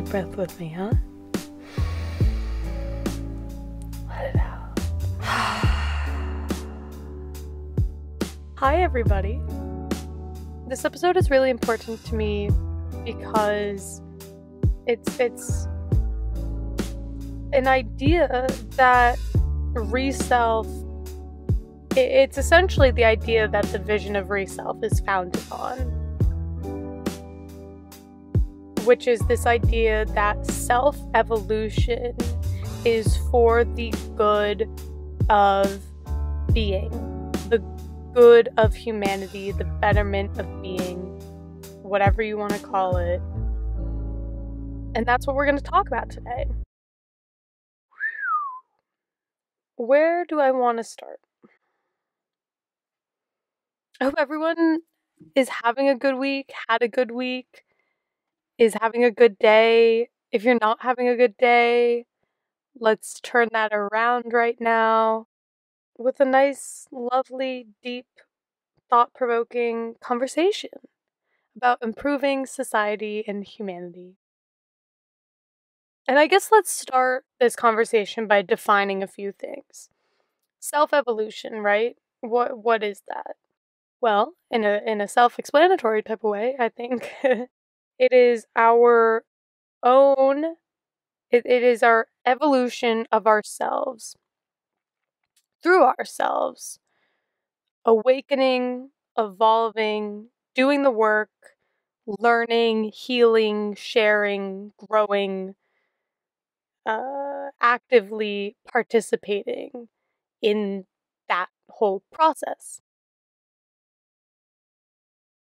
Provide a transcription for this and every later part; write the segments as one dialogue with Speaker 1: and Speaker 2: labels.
Speaker 1: deep breath with me, huh? Let it out. Hi, everybody. This episode is really important to me because it's an idea that re-self, it's essentially the idea that the vision of re-self is founded on, which is this idea that self-evolution is for the good of being, the good of humanity, the betterment of being, whatever you want to call it. And that's what we're going to talk about today. Where do I want to start? I hope everyone is having a good week, had a good week, is having a good day. If you're not having a good day, let's turn that around right now with a nice, lovely, deep, thought-provoking conversation about improving society and humanity. And I guess let's start this conversation by defining a few things. Self-evolution, right? What is that? Well, in a self-explanatory type of way, I think it is our own, it is our evolution of ourselves, through ourselves, awakening, evolving, doing the work, learning, healing, sharing, growing, actively participating in that whole process.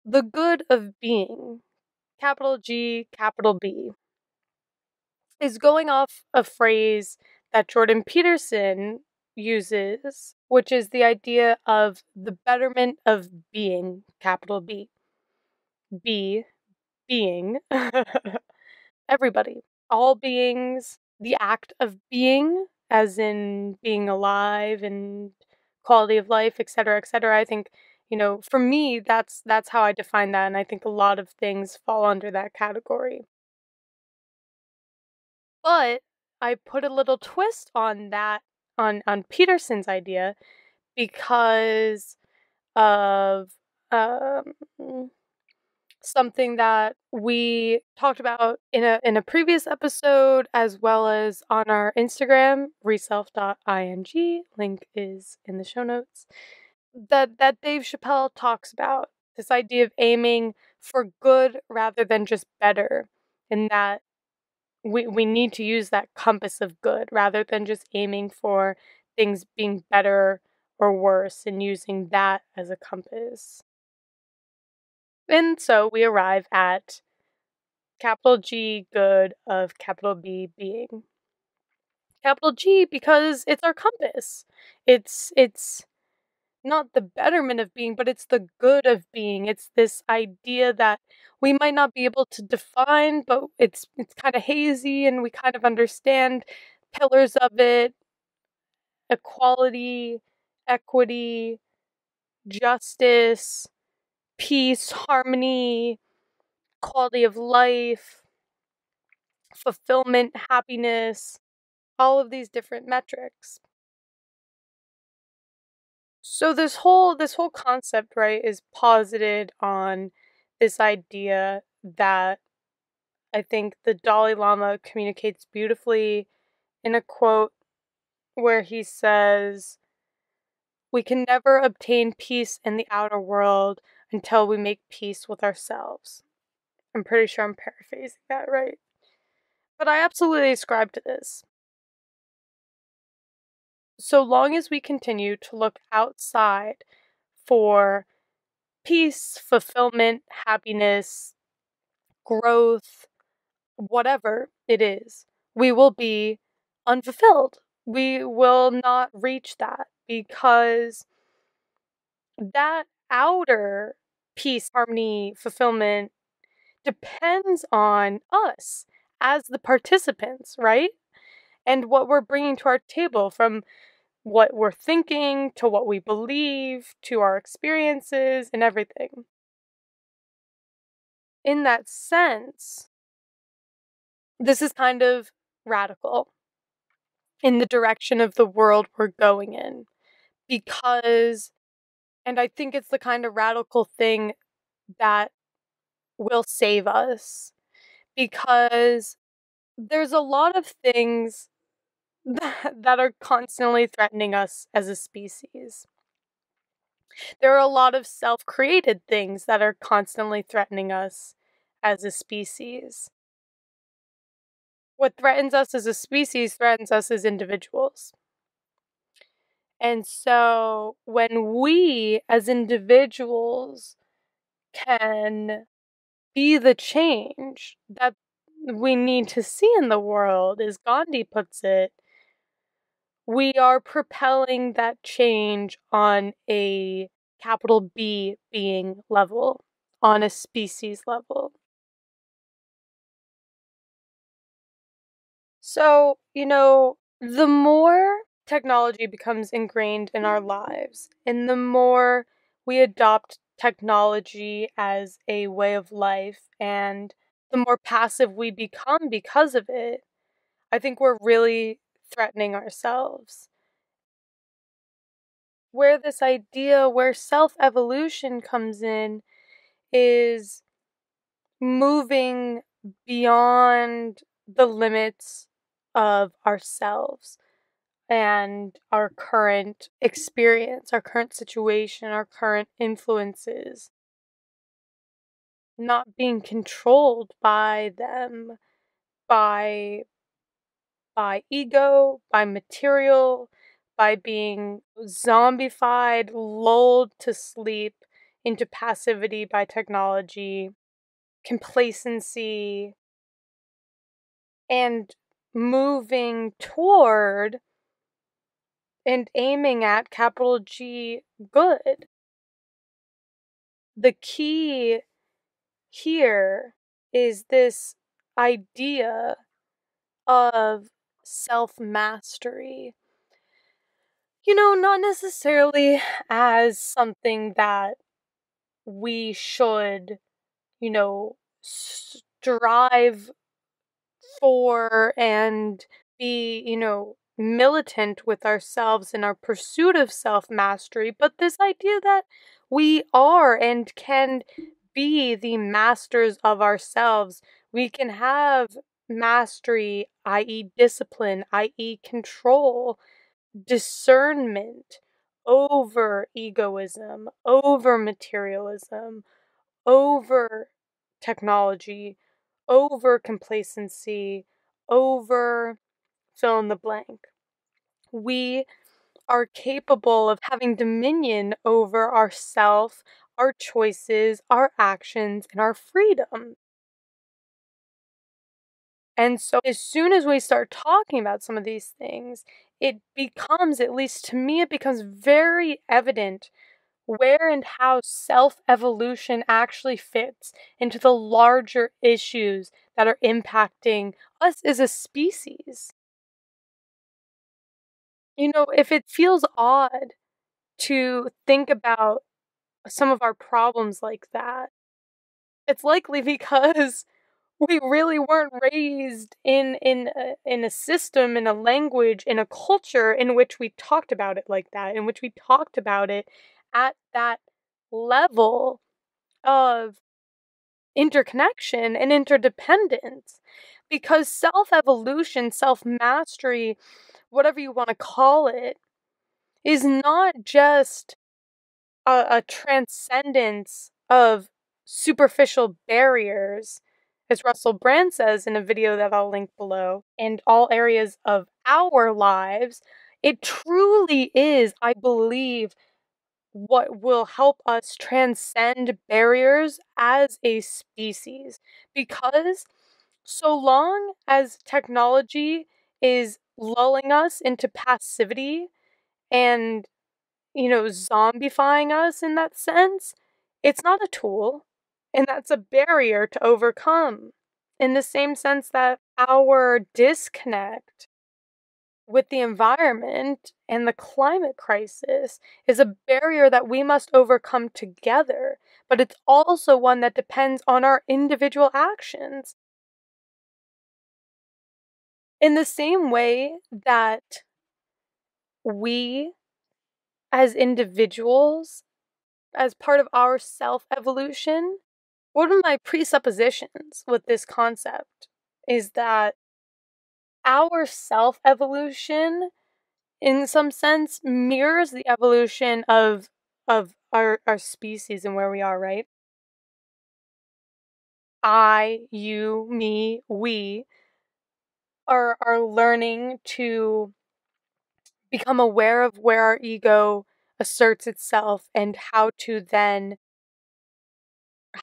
Speaker 1: The good of being, capital G, capital B, is going off a phrase that Jordan Peterson uses, which is the idea of the betterment of being, capital B. B, being, everybody, all beings, the act of being, as in being alive and quality of life, etc., etc. I think, for me, that's how I define that, and I think a lot of things fall under that category. But I put a little twist on that, on Peterson's idea, because of something that we talked about in a previous episode, as well as on our Instagram, reself.ing, link is in the show notes, that Dave Chappelle talks about, this idea of aiming for good rather than just better, and that we need to use that compass of good rather than just aiming for things being better or worse and using that as a compass. And so we arrive at capital G, good, of capital B, being. Capital G because it's our compass. It's not the betterment of being, but it's the good of being. It's this idea that we might not be able to define, but it's kind of hazy and we kind of understand pillars of it: equality, equity, justice, peace, harmony, quality of life, fulfillment, happiness, all of these different metrics. So this whole concept, right, is posited on this idea that I think the Dalai Lama communicates beautifully in a quote where he says, "We can never obtain peace in the outer world until we make peace with ourselves." I'm pretty sure I'm paraphrasing that right. But I absolutely ascribe to this. So long as we continue to look outside for peace, fulfillment, happiness, growth, whatever it is, we will be unfulfilled. We will not reach that because that outer peace, harmony, fulfillment depends on us as the participants, right? And what we're bringing to our table, from what we're thinking to what we believe to our experiences and everything. In that sense, this is kind of radical in the direction of the world we're going in, because, and I think it's the kind of radical thing that will save us, because there's a lot of things that are constantly threatening us as a species. There are a lot of self-created things that are constantly threatening us as a species. What threatens us as a species threatens us as individuals. And so when we as individuals can be the change that we need to see in the world, as Gandhi puts it, we are propelling that change on a capital B being level, on a species level. So, the more technology becomes ingrained in our lives, and the more we adopt technology as a way of life, and the more passive we become because of it, I think we're really threatening ourselves. Where self-evolution comes in is moving beyond the limits of ourselves and our current experience, our current situation, our current influences, not being controlled by them, by ego, by material, by being zombified, lulled to sleep into passivity by technology, complacency, and moving toward and aiming at capital G good. The key here is this idea of self-mastery. Not necessarily as something that we should, strive for and be, militant with ourselves in our pursuit of self-mastery, but this idea that we are and can be the masters of ourselves. We can have mastery, i.e. discipline, i.e. control, discernment over egoism, over materialism, over technology, over complacency, over fill in the blank. We are capable of having dominion over ourself, our choices, our actions, and our freedom. And so as soon as we start talking about some of these things, it becomes, at least to me, it becomes very evident where and how self-evolution actually fits into the larger issues that are impacting us as a species. If it feels odd to think about some of our problems like that, it's likely because we really weren't raised in a system, in a language, in a culture in which we talked about it like that, in which we talked about it at that level of interconnection and interdependence. Because self-evolution, self-mastery, whatever you want to call it, is not just a transcendence of superficial barriers, as Russell Brand says in a video that I'll link below, in all areas of our lives. It truly is, I believe, what will help us transcend barriers as a species. Because so long as technology is lulling us into passivity and zombifying us in that sense, it's not a tool, and that's a barrier to overcome. In the same sense that our disconnect with the environment and the climate crisis is a barrier that we must overcome together, but it's also one that depends on our individual actions. In the same way that we, as individuals, as part of our self-evolution, one of my presuppositions with this concept is that our self-evolution, in some sense, mirrors the evolution of our species and where we are, right? I, you, me, we are learning to become aware of where our ego asserts itself and how to then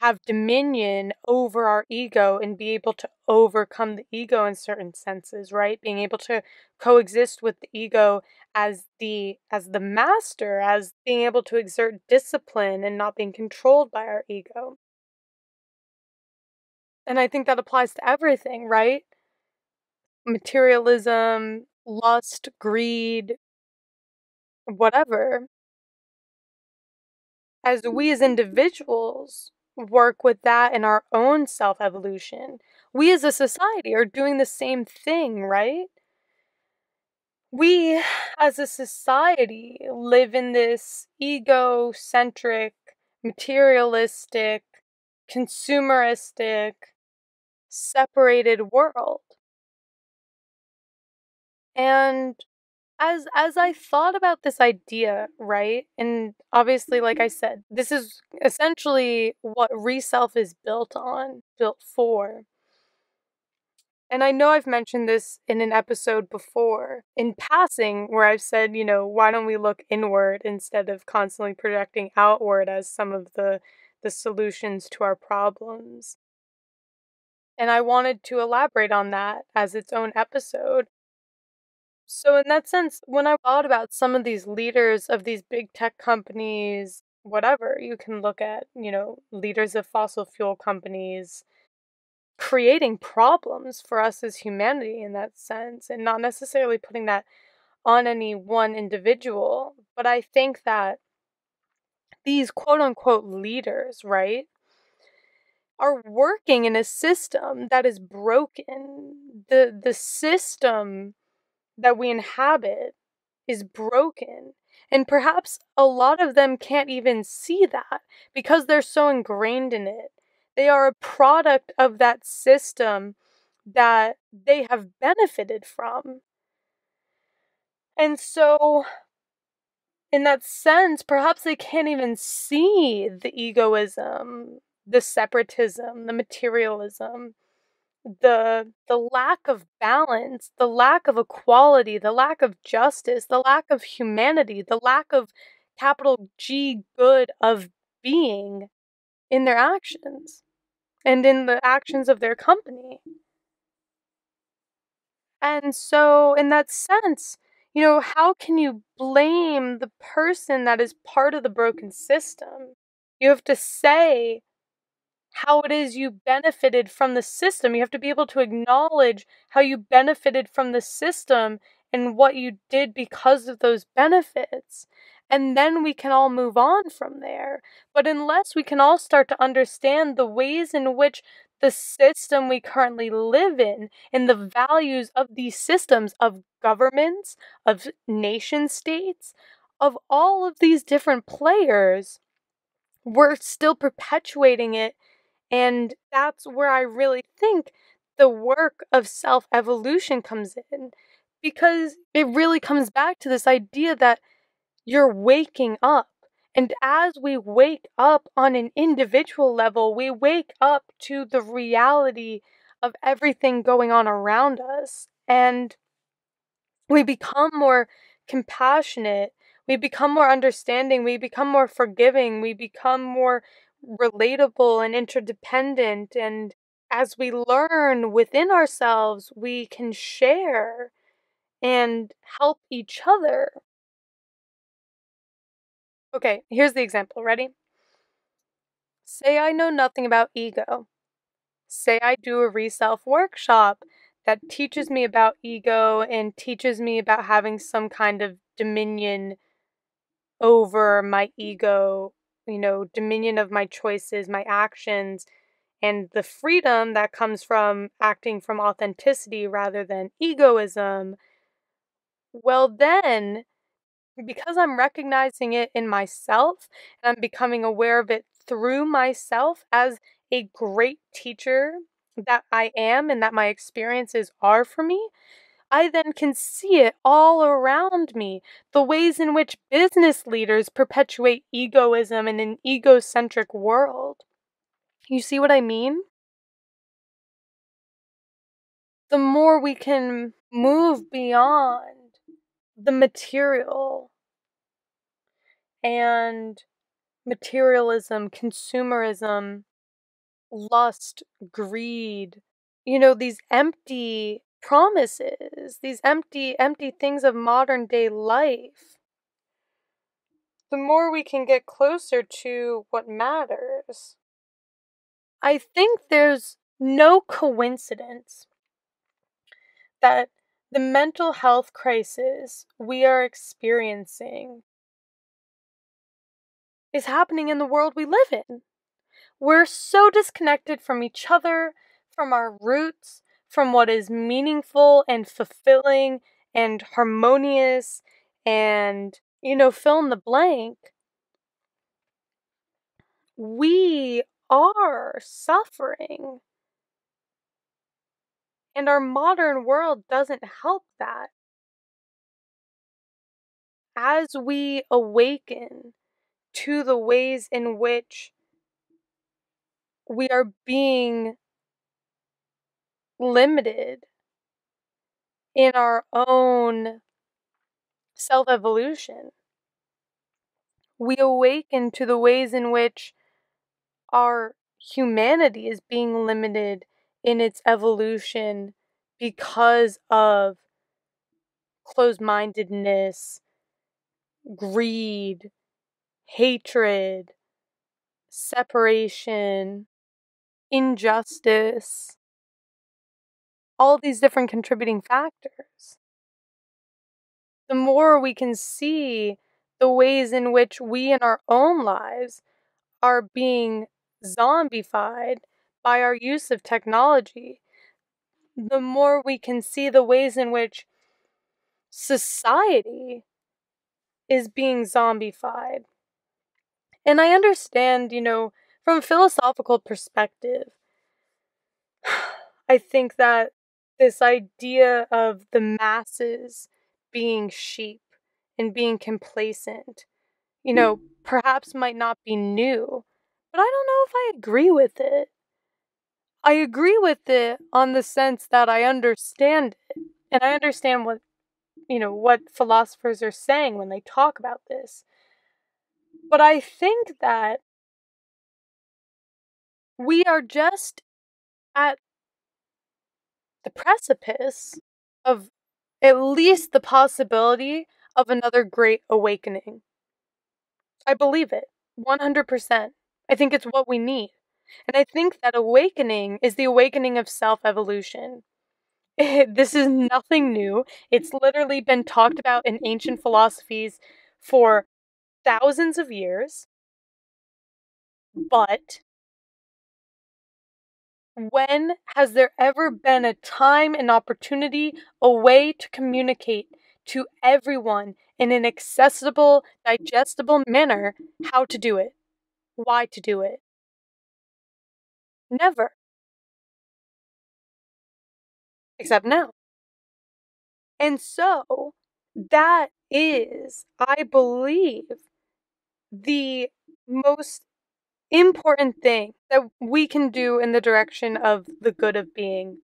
Speaker 1: have dominion over our ego and be able to overcome the ego in certain senses, right? Being able to coexist with the ego as the master, as being able to exert discipline and not being controlled by our ego. And I think that applies to everything, right? Materialism, lust, greed, whatever. As we as individuals work with that in our own self-evolution, we as a society are doing the same thing, right? We as a society live in this egocentric, materialistic, consumeristic, separated world. And as I thought about this idea, right? And obviously, like I said, this is essentially what Reself is built for. And I know I've mentioned this in an episode before, in passing, where I've said, why don't we look inward instead of constantly projecting outward as some of the solutions to our problems. And I wanted to elaborate on that as its own episode. So in that sense, when I thought about some of these leaders of these big tech companies, whatever, you can look at, leaders of fossil fuel companies creating problems for us as humanity in that sense, and not necessarily putting that on any one individual. But I think that these quote unquote leaders, right, are working in a system that is broken. The system that we inhabit is broken. And perhaps a lot of them can't even see that because they're so ingrained in it. They are a product of that system that they have benefited from. And so, in that sense, perhaps they can't even see the egoism, the separatism, the materialism, the lack of balance, the lack of equality, the lack of justice, the lack of humanity, the lack of capital G good of being in their actions and in the actions of their company. And so in that sense, how can you blame the person that is part of the broken system? You have to say how it is you benefited from the system. You have to be able to acknowledge how you benefited from the system and what you did because of those benefits. And then we can all move on from there. But unless we can all start to understand the ways in which the system we currently live in and the values of these systems, of governments, of nation states, of all of these different players, we're still perpetuating it. And that's where I really think the work of self-evolution comes in, because it really comes back to this idea that you're waking up. And as we wake up on an individual level, we wake up to the reality of everything going on around us. And we become more compassionate, we become more understanding, we become more forgiving, we become more relatable and interdependent. And as we learn within ourselves, we can share and help each other. Okay, here's the example. Ready? Say I know nothing about ego. Say I do a Reself workshop that teaches me about ego and teaches me about having some kind of dominion over my ego, dominion of my choices, my actions, and the freedom that comes from acting from authenticity rather than egoism, well, then, because I'm recognizing it in myself and I'm becoming aware of it through myself as a great teacher that I am and that my experiences are for me, I then can see it all around me. The ways in which business leaders perpetuate egoism in an egocentric world. You see what I mean? The more we can move beyond the material and materialism, consumerism, lust, greed, these empty promises, these empty things of modern day life, the more we can get closer to what matters. I think there's no coincidence that the mental health crisis we are experiencing is happening in the world we live in. We're so disconnected from each other, from our roots, from what is meaningful and fulfilling and harmonious and, fill in the blank. We are suffering. And our modern world doesn't help that. As we awaken to the ways in which we are being limited in our own self-evolution, we awaken to the ways in which our humanity is being limited in its evolution because of closed-mindedness, greed, hatred, separation, injustice, all these different contributing factors. The more we can see the ways in which we in our own lives are being zombified by our use of technology, the more we can see the ways in which society is being zombified. And I understand, from a philosophical perspective, I think that this idea of the masses being sheep and being complacent, perhaps might not be new, but I don't know if I agree with it. I agree with it on the sense that I understand it, and I understand what philosophers are saying when they talk about this. But I think that we are just at the precipice of at least the possibility of another great awakening. I believe it, 100%. I think it's what we need. And I think that awakening is the awakening of self-evolution. This is nothing new. It's literally been talked about in ancient philosophies for thousands of years. But when has there ever been a time, an opportunity, a way to communicate to everyone in an accessible, digestible manner how to do it? Why to do it? Never. Except now. And so, that is, I believe, the most important thing that we can do in the direction of the good of being.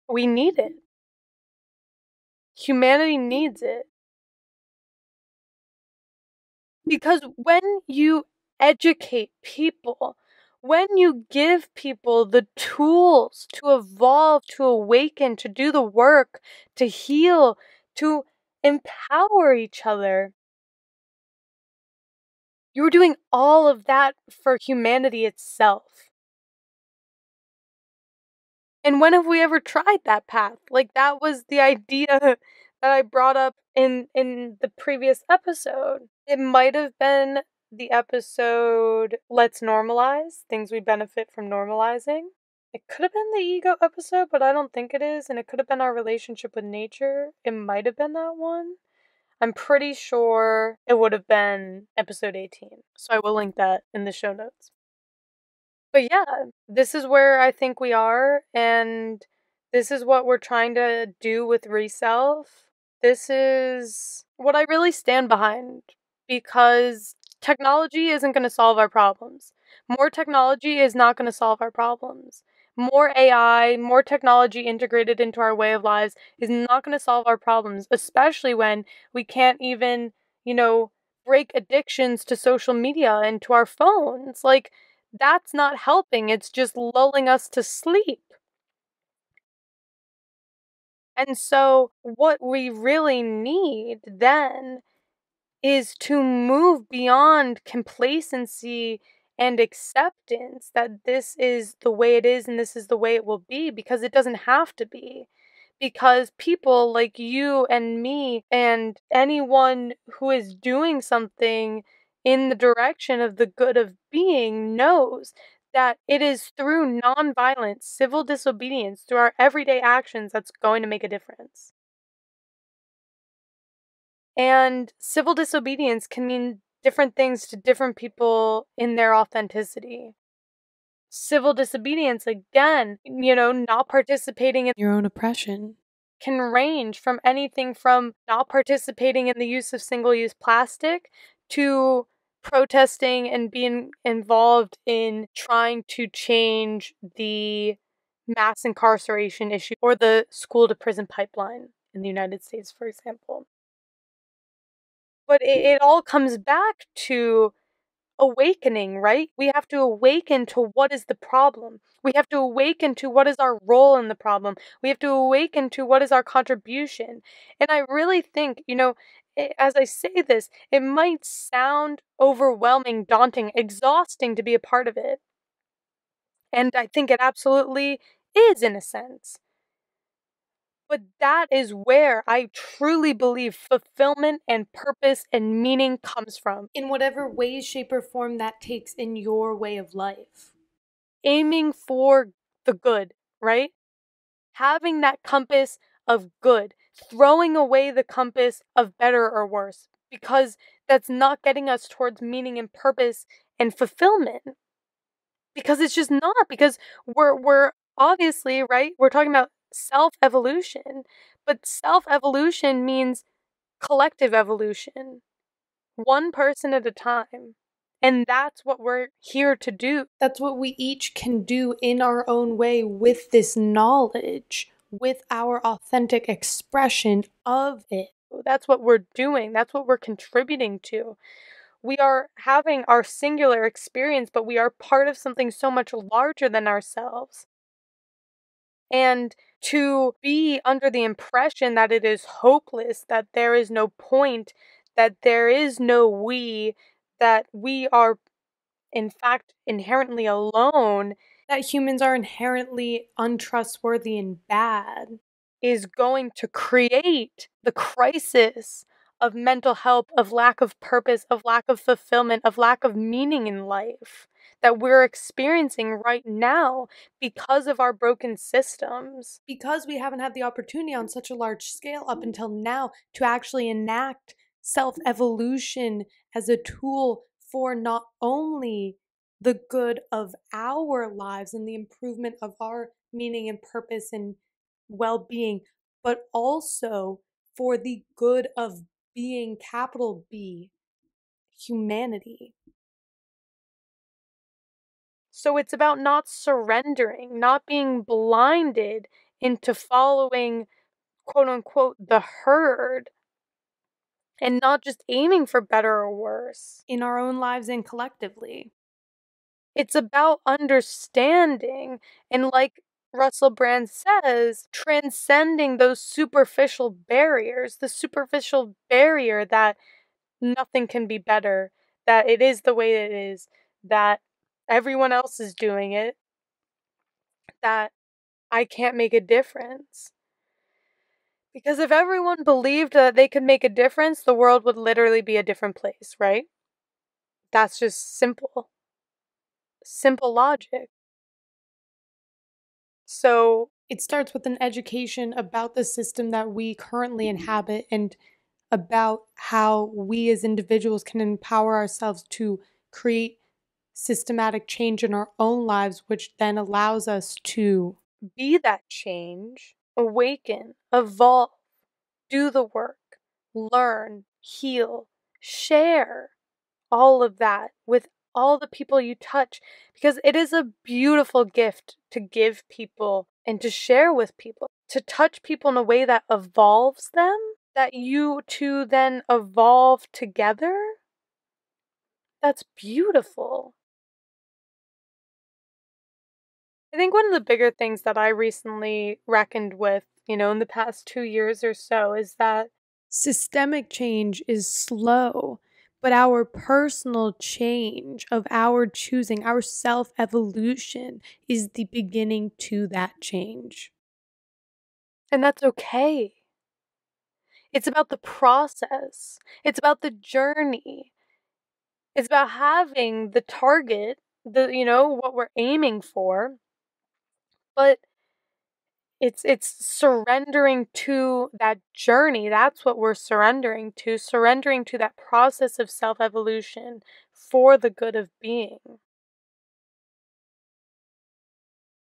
Speaker 1: We need it. Humanity needs it. Because when you educate people, when you give people the tools to evolve, to awaken, to do the work, to heal, to empower each other, you're doing all of that for humanity itself. And when have we ever tried that path? Like, that was the idea that I brought up in the previous episode. It might have been the episode Let's Normalize, Things We Benefit from Normalizing. It could have been the ego episode, but I don't think it is, and it could have been our relationship with nature. It might have been that one. I'm pretty sure it would have been episode 18, so I will link that in the show notes. But yeah, this is where I think we are, and this is what we're trying to do with Reself. This is what I really stand behind, because technology isn't going to solve our problems. More technology is not going to solve our problems. More AI, more technology integrated into our way of lives is not going to solve our problems, especially when we can't even, break addictions to social media and to our phones. Like, that's not helping. It's just lulling us to sleep. And so, what we really need then is to move beyond complacency and acceptance that this is the way it is and this is the way it will be, because it doesn't have to be. Because people like you and me and anyone who is doing something in the direction of the good of being knows that it is through nonviolent civil disobedience, through our everyday actions, that's going to make a difference. And civil disobedience can mean different things to different people in their authenticity. Civil disobedience, again, not participating in your own oppression, can range from anything from not participating in the use of single-use plastic to protesting and being involved in trying to change the mass incarceration issue or the school-to-prison pipeline in the United States, for example. But it all comes back to awakening, right? We have to awaken to what is the problem. We have to awaken to what is our role in the problem. We have to awaken to what is our contribution. And I really think, as I say this, it might sound overwhelming, daunting, exhausting to be a part of it. And I think it absolutely is, in a sense. But that is where I truly believe fulfillment and purpose and meaning comes from, in whatever way, shape, or form that takes in your way of life. Aiming for the good, right? Having that compass of good, throwing away the compass of better or worse, because that's not getting us towards meaning and purpose and fulfillment. Because it's just not, because we're obviously, right? We're talking about self-evolution, but self-evolution means collective evolution, one person at a time. And that's what we're here to do. That's what we each can do in our own way with this knowledge, with our authentic expression of it. That's what we're doing. That's what we're contributing to. We are having our singular experience, but we are part of something so much larger than ourselves. And to be under the impression that it is hopeless, that there is no point, that there is no we, that we are in fact inherently alone, that humans are inherently untrustworthy and bad, is going to create the crisis of mental health, of lack of purpose, of lack of fulfillment, of lack of meaning in life that we're experiencing right now because of our broken systems. Because we haven't had the opportunity on such a large scale up until now to actually enact self-evolution as a tool for not only the good of our lives and the improvement of our meaning and purpose and well-being, but also for the good of being, capital B, humanity. So it's about not surrendering, not being blinded into following, quote unquote, the herd, and not just aiming for better or worse in our own lives and collectively. It's about understanding, and like Russell Brand says, transcending those superficial barriers, the superficial barrier that nothing can be better, that it is the way it is, that everyone else is doing it, that I can't make a difference. Because if everyone believed that they could make a difference, the world would literally be a different place, right? That's just simple logic. So it starts with an education about the system that we currently inhabit and about how we as individuals can empower ourselves to create systematic change in our own lives, which then allows us to be that change, awaken, evolve, do the work, learn, heal, share all of that with all the people you touch, because it is a beautiful gift to give people and to share with people, to touch people in a way that evolves them, that you two then evolve together. That's beautiful. I think one of the bigger things that I recently reckoned with, in the past 2 years or so, is that systemic change is slow, but our personal change of our choosing, our self evolution, is the beginning to that change. And that's okay. It's about the process, it's about the journey, it's about having the target, what we're aiming for, but it's surrendering to that journey. That's what we're surrendering to that process of self-evolution for the good of being.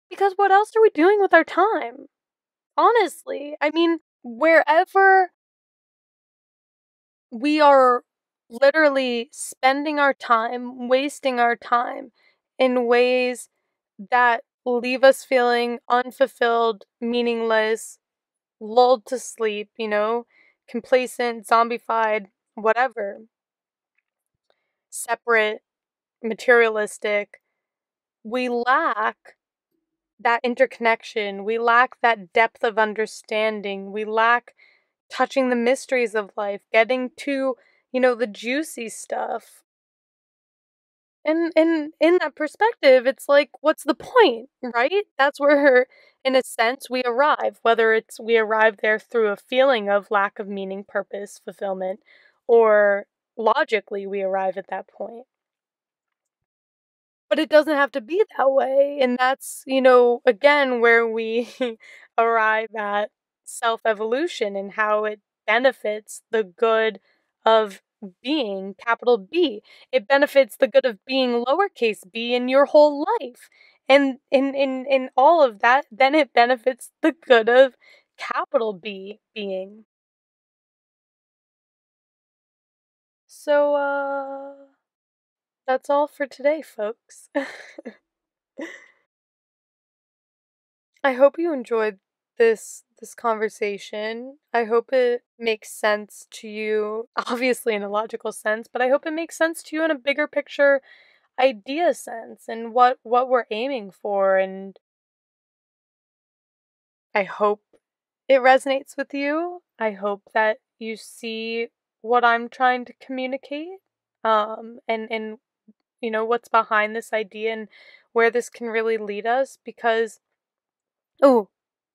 Speaker 1: Because what else are we doing with our time? Honestly, I mean, wherever we are literally spending our time, wasting our time in ways that leave us feeling unfulfilled, meaningless, lulled to sleep, complacent, zombified, whatever, separate, materialistic. We lack that interconnection. We lack that depth of understanding. We lack touching the mysteries of life, getting to, the juicy stuff. And in that perspective, it's like, what's the point, right? That's where, in a sense, we arrive, whether it's we arrive there through a feeling of lack of meaning, purpose, fulfillment, or logically we arrive at that point. But it doesn't have to be that way. And that's, again, where we arrive at self-evolution and how it benefits the good of being, capital B. It benefits the good of being lowercase b in your whole life. And in all of that, then it benefits the good of capital B being. So, that's all for today, folks. I hope you enjoyed this conversation. I hope it makes sense to you, obviously in a logical sense, but I hope it makes sense to you in a bigger picture idea sense and what we're aiming for, and I hope it resonates with you. I hope that you see what I'm trying to communicate, and what's behind this idea and where this can really lead us, because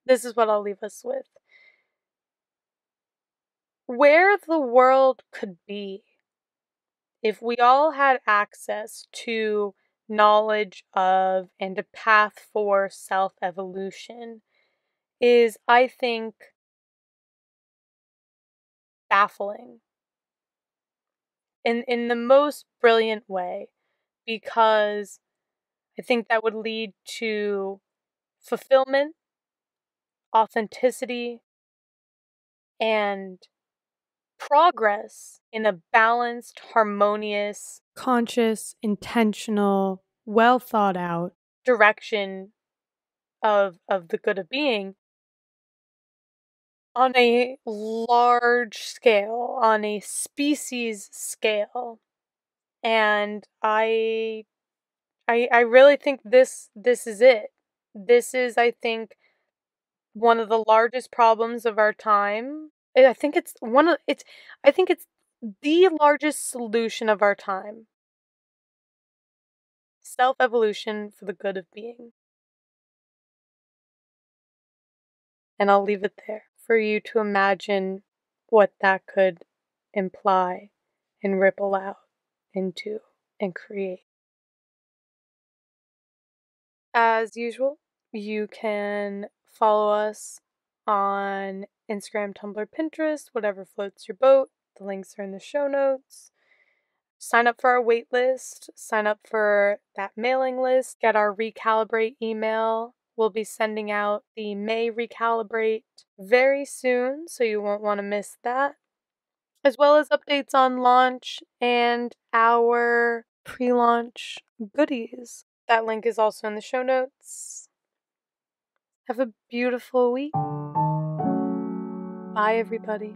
Speaker 1: this is what I'll leave us with. Where the world could be if we all had access to knowledge of and a path for self-evolution is, I think, baffling in the most brilliant way, because I think that would lead to fulfillment, authenticity, and progress in a balanced, harmonious, conscious, intentional, well thought out direction of the good of being on a large scale, on a species scale. And I really think this is it. This is, I think, one of the largest problems of our time. I think it's I think it's the largest solution of our time. Self-evolution for the good of being. And I'll leave it there for you to imagine what that could imply and ripple out into and create. As usual, you can follow us on Instagram, Tumblr, Pinterest, whatever floats your boat. The links are in the show notes. Sign up for our wait list, sign up for that mailing list, get our recalibrate email. We'll be sending out the May recalibrate very soon, so you won't want to miss that, as well as updates on launch and our pre-launch goodies. That link is also in the show notes. Have a beautiful week. Bye, everybody.